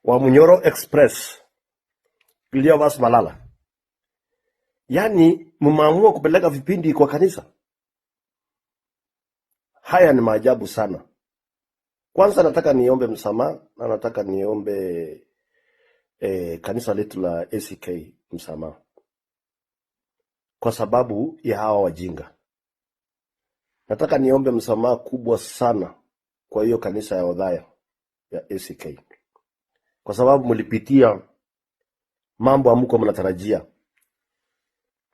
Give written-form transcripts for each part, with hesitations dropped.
wa Munyoro Express Cleophas Malala. Yaani mmeamua kupeleka vipindi kwa kanisa. Haya ni maajabu sana. Kwanza nataka niombe msamaha na nataka niombe kanisa letu la ACK msamaha kwa sababu ya hawa wajinga. Nataka niombe msamaha kubwa sana kwa hiyo kanisa ya Othaya ya ACK. Kwa sababu mlipitia mambo amko mnatarajia.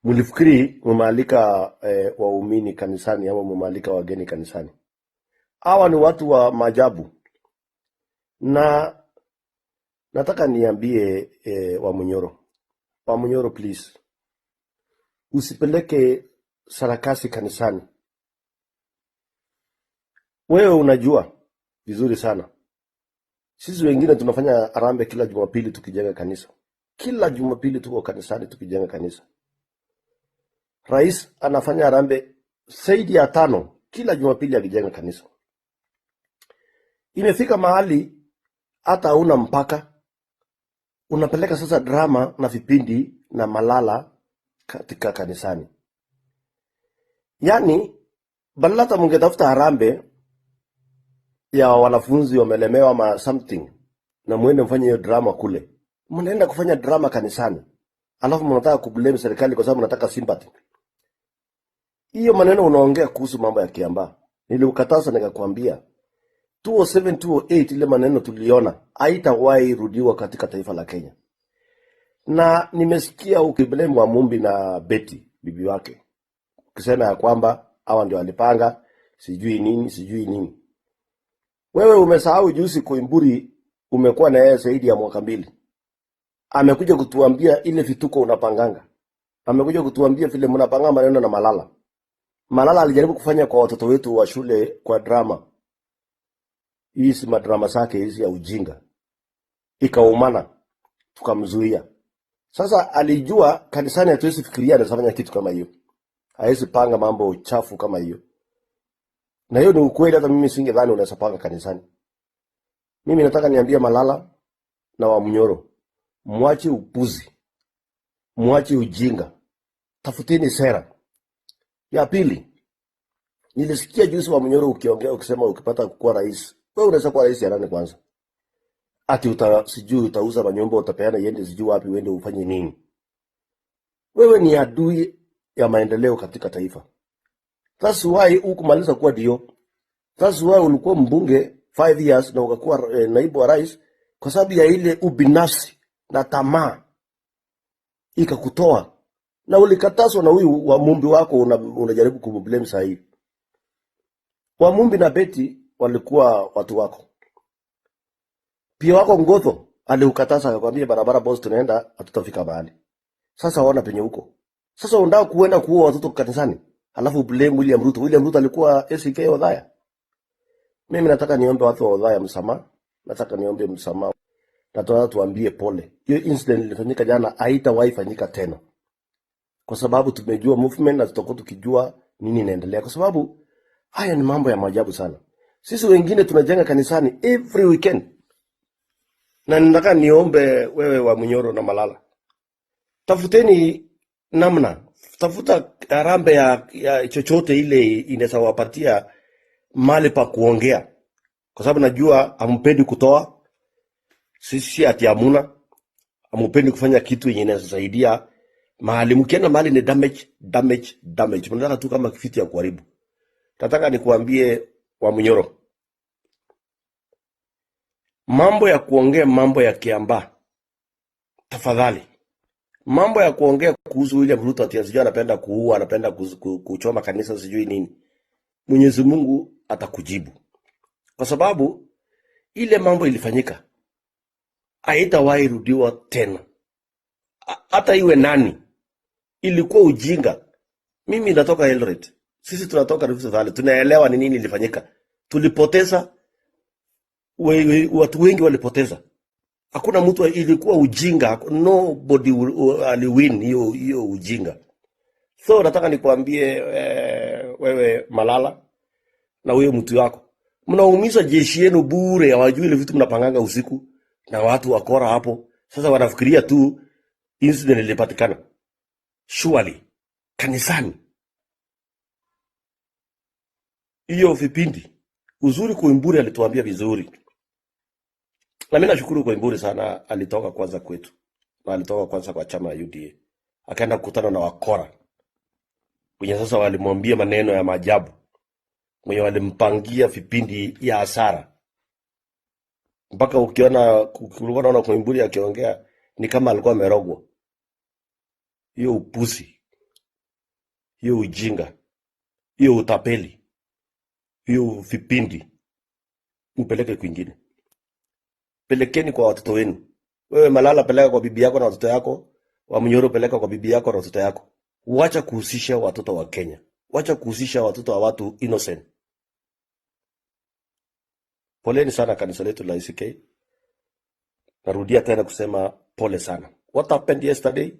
Mlifikiri mmealika waumini kanisani ama mmealika wageni kanisani. Hawa ni watu wa maajabu. Na nataka niambie wa Munyoro please. Usipeleke sarakasi kanisani. Wewe unajua vizuri sana. Sisi wengine tunafanya harambee kila Jumapili tukijenga kanisa. Kila Jumapili tuko kanisani tukijenga kanisa. Rais anafanya harambee zaidi ya 5 kila Jumapili akijenga kanisa. Imefika mahali hata hauna mpaka. Unapeleka sasa drama na vipindi na Malala katika kanisani. Yaani badala mngetafuta harambee ya wanafunzi wamelemewa ama something na muende mfanye hiyo drama kule. Mnaenda kufanya drama kanisani. Alafu mnataka kublame serikali kwa sababu mnataka sympathy. Hiyo maneno unaongea kuhusu mambo ya Kiambaa. Nilikukataza nikakwambia 207 208 ile maneno tuliona haitawahi rudiwa katika taifa la Kenya. Na nimesikia ukiblame Wamumbi na Betty bibi wake. Ukisema ya kwamba hawa ndio walipanga sijui nini. Wewe umesahau juzi Koimburi umekuwa na yeye zaidi ya mwaka 2. Amekuja kutuambia ile vituko unapanganga. Amekuja kutuambia vile mnapanga maneno na Malala. Malala alijaribu kufanya kwa watoto wetu wa shule kwa drama. Hizi madrama zake hizi ya ujinga. Ikaumana. Tukamzuia. Sasa alijua kanisani hatuwezi fikiria anafanya kitu kama hiyo. Hawezi panga mambo chafu kama hiyo. Na hiyo ni ukweli, hata mimi singedhani unaweza panga kanisani. Mimi nataka niambie Malala na wa Munyoro, mwache upuzi. Mwache ujinga. Tafuteni sera. Ya pili, nilisikia juzi wa Munyoro ukiongea ukisema ukipata kuwa rais. Wewe unaweza kuwa rais ya nani kwanza? Ati sijui utauza manyumba utapeana iende sijui wapi uende ufanye nini? Wewe ni adui ya maendeleo katika taifa. That's why hukumaliza kuwa dio. That's why ulikuwa mbunge 5 years na ukakuwa naibu wa rais kwa sababu ya ile ubinafsi na tamaa ikakutoa. Na ulikatazwa na huyu Wamumbi wako unajaribu kumblame sahihi. Wamumbi na Betty walikuwa watu wako. Pia wako Ngotho aliukataza akakwambia barabara boss tunaenda hatutafika mahali. Sasa waona penye huko. Sasa unataka kuenda kuua watoto kanisani. Alafu blame William Ruto. William Ruto alikuwa ACK Othaya. Mimi nataka niombe watu wa Othaya msamaha. Nataka niombe msamaha. Nataka tuambie pole. Hiyo incident ilifanyika jana haitawahi fanyika tena. Kwa sababu tumejua movement na tutakuwa tukijua nini inaendelea. Kwa sababu haya ni mambo ya maajabu sana. Sisi wengine tunajenga kanisani every weekend. Na nataka niombe wewe wa Munyoro na Malala. Tafuteni namna. Tafuta harambee ya chochote ile inaweza wapatia mali pa kuongea. Kwa sababu najua hampendi kutoa. Sisi ati hamuna. Hampendi kufanya kitu yenye inasaidia mahali. Mkienda mahali ni damage. Mnataka tu kama kitu ya kuharibu. Nataka nikuambie wa Munyoro. Mambo ya kuongea mambo ya Kiambaa. Tafadhali. Mambo ya kuongea kuhusu William Ruto ati sijui anapenda kuua, anapenda kuchoma kanisa sijui nini. Mwenyezi Mungu atakujibu. Kwa sababu ile mambo ilifanyika. Haitawahi rudiwa tena. Hata iwe nani. Ilikuwa ujinga. Mimi natoka Eldoret. Sisi tunatoka Rift Valley. Tunaelewa ni nini ilifanyika. Tulipoteza. Watu wengi walipoteza. Hakuna mtu, ilikuwa ujinga. Nobody aliwin hiyo ujinga. So nataka nikuambie wewe Malala na wewe mtu wako. Mnaumiza jeshi yenu bure, hawajui ile vitu mnapanganga usiku. na watu wakora hapo. Sasa wanafikiria tu incident ilipatikana. Surely kanisani. Hiyo vipindi uzuri Koimburi alituambia vizuri. Na mimi nashukuru Koimburi sana, alitoka kwanza kwetu. Na alitoka kwanza kwa chama ya UDA. Akaenda kukutana na wakora. Wenye sasa walimwambia maneno ya maajabu. Mwenye walimpangia vipindi ya hasara. Mpaka kulikuwa naona Koimburi akiongea ni kama alikuwa amerogwa. Hiyo upuzi, hiyo ujinga, hiyo utapeli, hiyo vipindi mpeleke kwingine. Pelekeni kwa watoto wenu. Wewe Malala, peleka kwa bibi yako na watoto yako. Wamunyoro, peleka kwa bibi yako na watoto yako. Wacha kuhusisha watoto wa Kenya. Wacha kuhusisha watoto wa watu innocent. Poleni sana kanisa letu la ICK. Narudia tena kusema pole sana. What happened yesterday?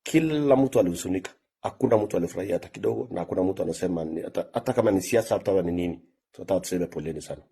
Kila mtu alihuzunika. Hakuna mtu alifurahia hata kidogo, na hakuna mtu anasema hata kama ni siasa, hata ni nini. Tunataka tuseme poleni sana.